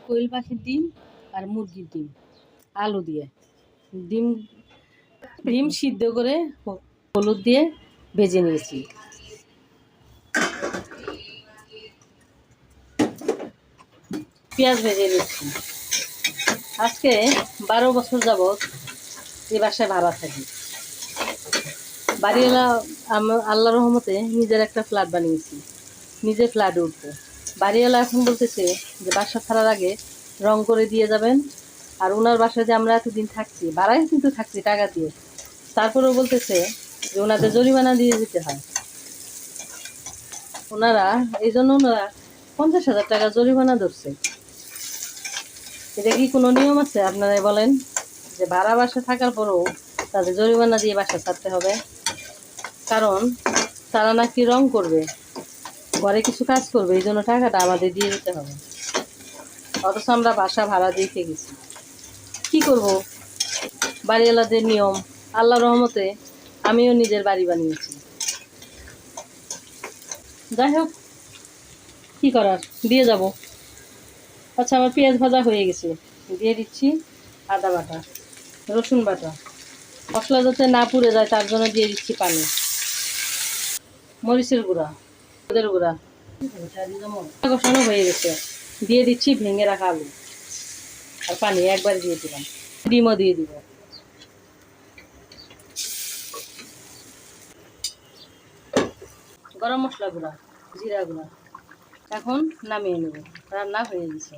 কোয়েল পাখির ডিম আর মুরগির ডিম আলু দিয়ে ডিম ডিম সিদ্ধ করে হলুদ দিয়ে ভেজে নিয়েছি। পেঁয়াজ ভেজে নিচ্ছি। আজকে 12 বছর যাবৎ এই বাসায় ভাড়া থাকি। বাড়িওয়ালা আল্লাহর রহমতে নিজের একটা ফ্ল্যাট বানিয়েছি, নিজের ফ্ল্যাটে উঠবো। বাড়িওয়ালা এখন বলতেছে যে বাসা ছাড়ার আগে রং করে দিয়ে যাবেন। আর ওনার বাসায় যে আমরা এতদিন থাকছি, ভাড়ায় কিন্তু থাকছি টাকা দিয়ে, তারপরেও বলতেছে যে ওনাদের জরিমানা দিয়ে দিতে হয়। ওনারা এই জন্য ওনারা 50,000 টাকা জরিমানা ধরছে। এটা কি কোনো নিয়ম আছে আপনারা বলেন, যে ভাড়া বাসা থাকার পরেও তাদের জরিমানা দিয়ে বাসা ছাড়তে হবে? কারণ তারা নাকি রং করবে, ঘরে কিছু কাজ করবে, এই জন্য টাকাটা আমাদের দিয়ে দিতে হবে। অথচ আমরা বাসা ভাড়া দিয়ে গেছি। কি করব, বাড়িওয়ালাদের নিয়ম। আল্লাহ রহমতে আমিও নিজের বাড়ি বানিয়েছি। যাই হোক, কি করার, দিয়ে যাব। আচ্ছা, আমার পেঁয়াজ ভাজা হয়ে গেছে, দিয়ে দিচ্ছি আদা বাটা, রসুন বাটা। মশলা যাতে না পুড়ে যায় তার জন্য দিয়ে দিচ্ছি পানি, মরিচের গুঁড়া, হলুদের গুঁড়া। কষানো হয়ে গেছে, দিয়ে দিচ্ছি ভেঙে রাখা আলু আর পানি একবার দিয়ে দিলাম। ডিমও দিয়ে দিব। গরম মশলা গুঁড়া, জিরা গুঁড়া। এখন নামিয়ে নেব, রান্না হয়ে গেছে।